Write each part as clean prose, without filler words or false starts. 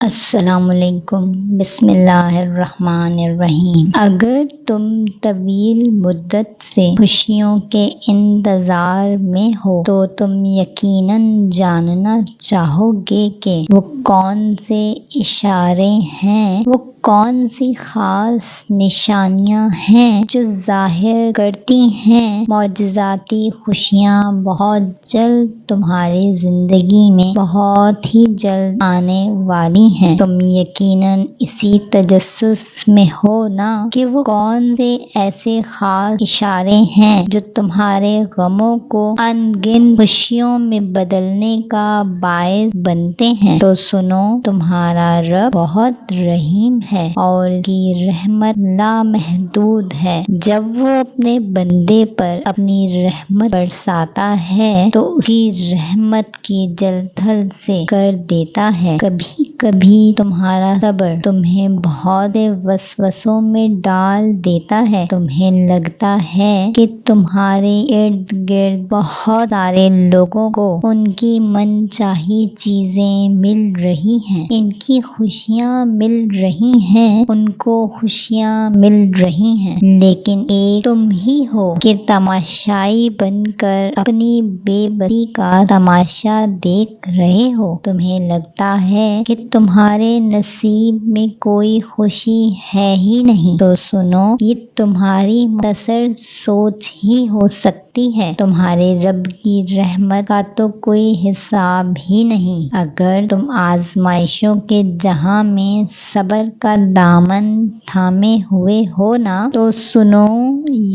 السلام علیکم۔ بسم اللہ الرحمن الرحیم۔ اگر تم طویل مدت سے خوشیوں کے انتظار میں ہو تو تم یقیناً جاننا چاہو گے کہ وہ کون سے اشارے ہیں، وہ کون سی خاص نشانیاں ہیں جو ظاہر کرتی ہیں معجزاتی خوشیاں بہت جلد تمہاری زندگی میں بہت ہی جلد آنے والی ہیں۔ تم یقیناً اسی تجسس میں ہو نا کہ وہ کون سے ایسے خاص اشارے ہیں جو تمہارے غموں کو ان گن خوشیوں میں بدلنے کا باعث بنتے ہیں۔ تو سنو، تمہارا رب بہت رحیم ہے اور اس کی رحمت لامحدود ہے۔ جب وہ اپنے بندے پر اپنی رحمت برساتا ہے تو اس کی رحمت کی جل تھل سے کر دیتا ہے۔ کبھی کبھی تمہارا صبر تمہیں بہت سے وسوسوں میں ڈال دیتا ہے۔ تمہیں لگتا ہے کہ تمہارے ارد گرد بہت سارے لوگوں کو ان کی من چاہی چیزیں مل رہی ہیں، ان کی خوشیاں مل رہی ہیں، ان کو خوشیاں مل رہی ہیں، لیکن ایک تم ہی ہو کہ تماشائی بن کر اپنی بے بسی کا تماشا دیکھ رہے ہو۔ تمہیں لگتا ہے کہ تمہارے نصیب میں کوئی خوشی ہے ہی نہیں۔ تو سنو، یہ تمہاری مختصر سوچ ہی ہو سکتی ہے۔ تمہارے رب کی رحمت کا تو کوئی حساب ہی نہیں۔ اگر تم آزمائشوں کے جہاں میں صبر کا دامن تھامے ہوئے ہو نا تو سنو،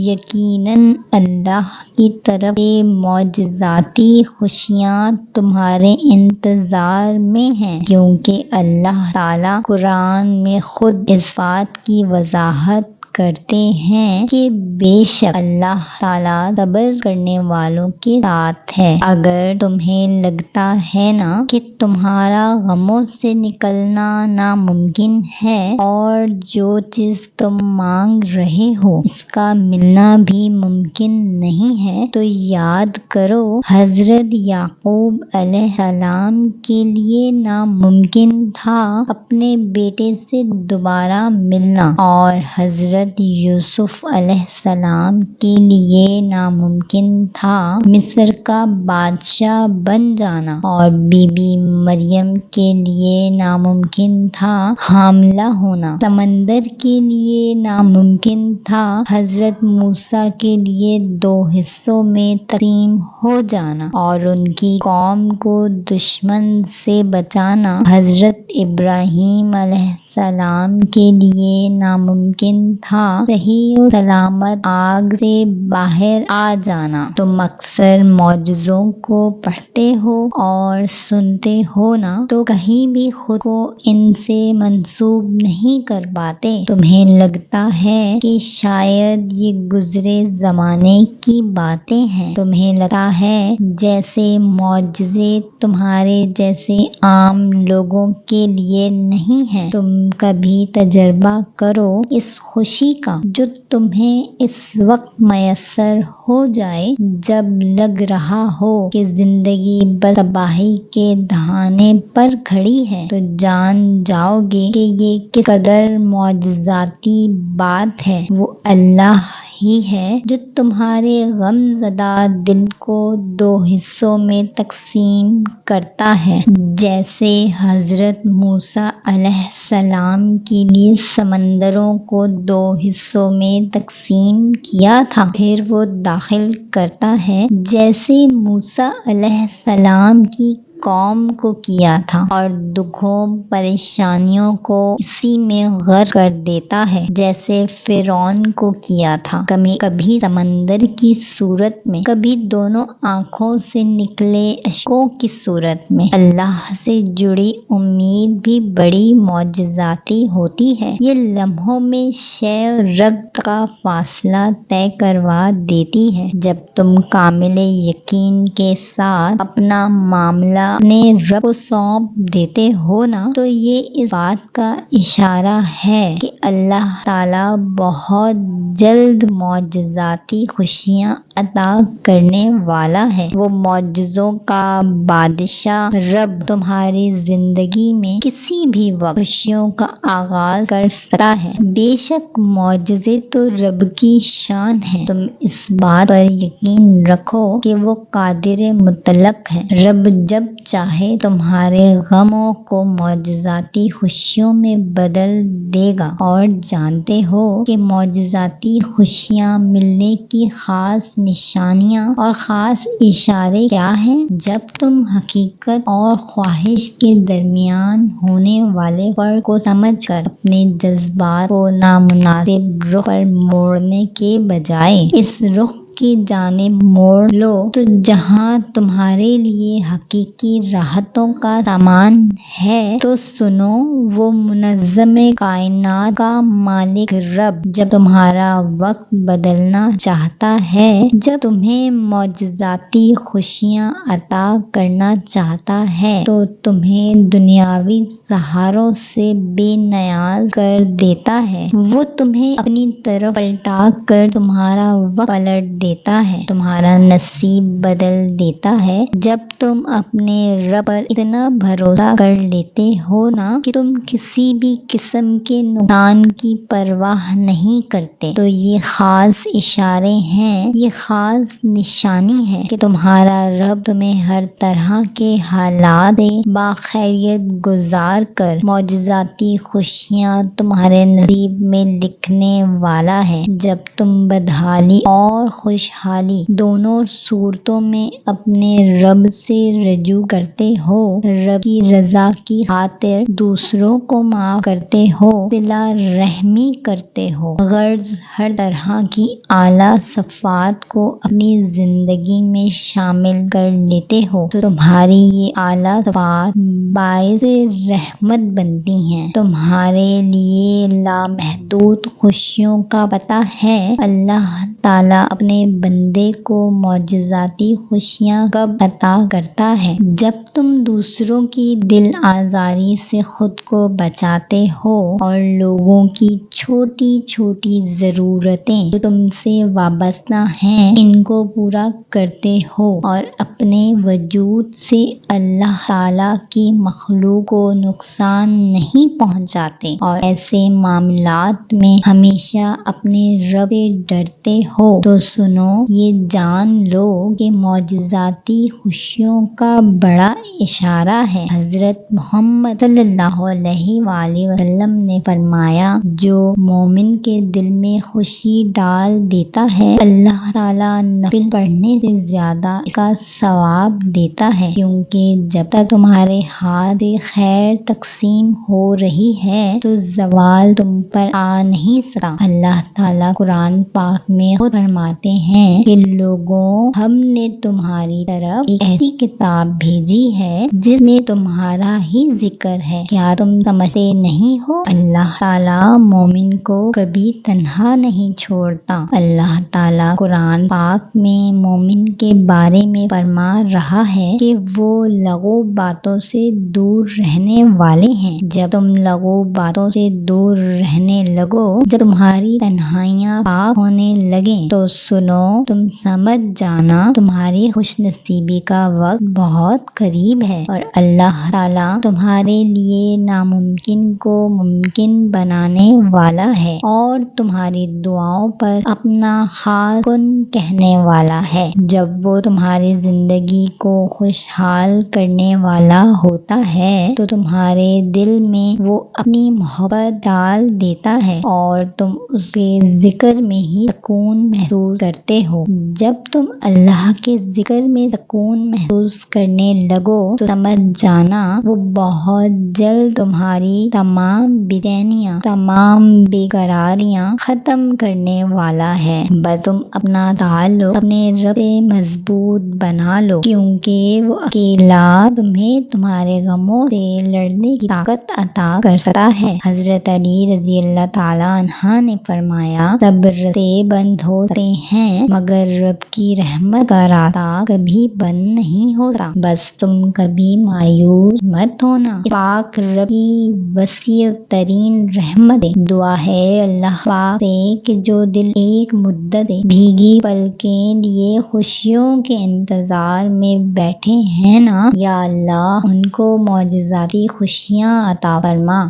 یقیناً اللہ کی طرف سے معجزاتی خوشیاں تمہارے انتظار میں ہیں، کیونکہ اللہ تعالیٰ قرآن میں خود اس بات کی وضاحت کرتے ہیں کہ بے شک اللہ تعالیٰ صبر کرنے والوں کے ساتھ ہے۔ اگر تمہیں لگتا ہے نا کہ تمہارا غموں سے نکلنا ناممکن ہے اور جو چیز تم مانگ رہے ہو اس کا ملنا بھی ممکن نہیں ہے، تو یاد کرو حضرت یعقوب علیہ السلام کے لیے ناممکن تھا اپنے بیٹے سے دوبارہ ملنا، اور حضرت یوسف علیہ السلام کے لیے ناممکن تھا مصر کا بادشاہ بن جانا، اور بی بی مریم کے لیے ناممکن تھا حاملہ ہونا۔ سمندر کے لیے ناممکن تھا حضرت موسیٰ کے لیے 2 حصوں میں تقسیم ہو جانا اور ان کی قوم کو دشمن سے بچانا۔ حضرت ابراہیم علیہ السلام کے لیے ناممکن تھا صحیح و سلامت آگ سے باہر آ جانا۔ تم اکثر معجزوں کو پڑھتے ہو اور سنتے ہو نا تو کہیں بھی خود کو ان سے منسوب نہیں کر پاتے۔ تمہیں لگتا ہے کہ شاید یہ گزرے زمانے کی باتیں ہیں۔ تمہیں لگتا ہے جیسے معجزے تمہارے جیسے عام لوگوں کے لیے نہیں ہیں۔ تم کبھی تجربہ کرو اس خوشی کا جو تمہیں اس وقت میسر ہو جائے جب لگ رہا ہو کہ زندگی بس تباہی کے دہانے پر کھڑی ہے، تو جان جاؤ گے کہ یہ کس قدر معجزاتی بات ہے۔ وہ اللہ ہی ہے جو تمہارے غم زدہ دل کو 2 حصوں میں تقسیم کرتا ہے، جیسے حضرت موسیٰ علیہ السلام کے لیے سمندروں کو 2 حصوں میں تقسیم کیا تھا، پھر وہ داخل کرتا ہے جیسے موسیٰ علیہ السلام کی قوم کو کیا تھا، اور دکھوں پریشانیوں کو اسی میں غرق کر دیتا ہے جیسے فرعون کو کیا تھا۔ کبھی سمندر کی صورت میں، کبھی دونوں آنکھوں سے نکلے اشکوں کی صورت میں۔ اللہ سے جڑی امید بھی بڑی معجزاتی ہوتی ہے۔ یہ لمحوں میں شے و رگ کا فاصلہ طے کروا دیتی ہے۔ جب تم کامل یقین کے ساتھ اپنا معاملہ اپنے رب کو سونپ دیتے ہو نا، تو یہ اس بات کا اشارہ ہے کہ اللہ تعالیٰ بہت جلد معجزاتی خوشیاں عطا کرنے والا ہے۔ وہ معجزوں کا بادشاہ رب تمہاری زندگی میں کسی بھی وقت خوشیوں کا آغاز کر سکتا ہے۔ بے شک معجزے تو رب کی شان ہے، تم اس بات پر یقین رکھو کہ وہ قادر مطلق ہے۔ رب جب چاہے تمہارے غموں کو معجزاتی خوشیوں میں بدل دے گا، اور جانتے ہو کہ معجزاتی خوشیاں ملنے کی خاص نشانیاں اور خاص اشارے کیا ہیں؟ جب تم حقیقت اور خواہش کے درمیان ہونے والے فرق کو سمجھ کر اپنے جذبات کو نامناسب رخ پر موڑنے کے بجائے اس رخ کی جانب موڑ لو تو جہاں تمہارے لیے حقیقی راحتوں کا سامان ہے، تو سنو، وہ منظم کائنات کا مالک رب جب تمہارا وقت بدلنا چاہتا ہے، جب تمہیں معجزاتی خوشیاں عطا کرنا چاہتا ہے، تو تمہیں دنیاوی سہاروں سے بے نیاز کر دیتا ہے۔ وہ تمہیں اپنی طرف پلٹا کر تمہارا وقت پلٹ دیتا ہے، تمہارا نصیب بدل دیتا ہے۔ جب تم اپنے رب پر اتنا بھروسہ کر لیتے ہو نا کہ تم کسی بھی قسم کے نقصان کی پرواہ نہیں کرتے، تو یہ خاص اشارے ہیں، یہ خاص نشانی ہے کہ تمہارا رب تمہیں ہر طرح کے حالات سے باخیریت گزار کر معجزاتی خوشیاں تمہارے نصیب میں لکھنے والا ہے۔ جب تم بدحالی اور خوشحالی دونوں صورتوں میں اپنے رب سے رجوع کرتے ہو، رب کی رضا کی خاطر دوسروں کو معاف کرتے ہو، صلہ رحمی کرتے ہو، غرض ہر طرح کی اعلیٰ صفات کو اپنی زندگی میں شامل کر لیتے ہو، تو تمہاری یہ اعلیٰ صفات باعث رحمت بنتی ہیں۔ تمہارے لیے لامحدود خوشیوں کا پتہ ہے۔ اللہ تعالیٰ اپنے بندے کو معجزاتی خوشیاں کب عطا کرتا ہے؟ جب تم دوسروں کی دل آزاری سے خود کو بچاتے ہو اور لوگوں کی چھوٹی چھوٹی ضرورتیں جو تم سے وابستہ ہیں ان کو پورا کرتے ہو، اور اپنے وجود سے اللہ تعالیٰ کی مخلوق کو نقصان نہیں پہنچاتے، اور ایسے معاملات میں ہمیشہ اپنے رب سے ڈرتے ہو، تو سنو، یہ جان لو کہ معجزاتی خوشیوں کا بڑا اشارہ ہے۔ حضرت محمد صلی اللہ علیہ وآلہ وسلم نے فرمایا، جو مومن کے دل میں خوشی ڈال دیتا ہے، اللہ تعالیٰ نفل پڑھنے سے زیادہ اس کا ثواب دیتا ہے، کیونکہ جب تک تمہارے ہاتھ سے خیر تقسیم ہو رہی ہے تو زوال تم پر آ نہیں سکتا۔ اللہ تعالیٰ قرآن پاک میں خود فرماتے ہیں کہ لوگوں، ہم نے تمہاری طرف ایک ایسی کتاب بھیجی ہے جس میں تمہارا ہی ذکر ہے، کیا تم سمجھتے نہیں ہو؟ اللہ تعالیٰ مومن کو کبھی تنہا نہیں چھوڑتا۔ اللہ تعالیٰ قرآن پاک میں مومن کے بارے میں فرما رہا ہے کہ وہ لغو باتوں سے دور رہنے والے ہیں۔ جب تم لغو باتوں سے دور رہنے لگو، جب تمہاری تنہائیاں پاک ہونے لگیں، تو سنو، تم سمجھ جانا تمہاری خوش نصیبی کا وقت بہت قریب ہے، اور اللہ تعالیٰ تمہارے لیے ناممکن کو ممکن بنانے والا ہے، اور تمہاری دعاؤں پر اپنا خاص کن کہنے والا ہے۔ جب وہ تمہاری زندگی کو خوشحال کرنے والا ہوتا ہے تو تمہارے دل میں وہ اپنی محبت ڈال دیتا ہے، اور تم اس کے ذکر میں ہی سکون محسوس کرتے ہو۔ جب تم اللہ کے ذکر میں سکون محسوس کرنے لگو تو سمجھ جانا وہ بہت جلد تمہاری تمام بے-چینیاں، تمام بے قراریاں ختم کرنے والا ہے۔ بس تم اپنا تعلق اپنے رب سے مضبوط بنا لو، کیونکہ وہ اکیلا تمہیں تمہارے غموں سے لڑنے کی طاقت عطا کر سکتا ہے۔ حضرت علی رضی اللہ تعالیٰ عنہ نے فرمایا، صبر سے بند ہو سکتے ہیں ہیں، مگر رب کی رحمت کا راستہ کبھی بند نہیں ہوتا۔ بس تم کبھی مایوس مت ہونا، پاک رب کی وسیع ترین رحمت ہے۔ دعا ہے اللہ پاک سے کہ جو دل ایک مدت سے بھیگی پلکیں لیے خوشیوں کے انتظار میں بیٹھے ہیں نا، یا اللہ ان کو معجزاتی خوشیاں عطا فرما۔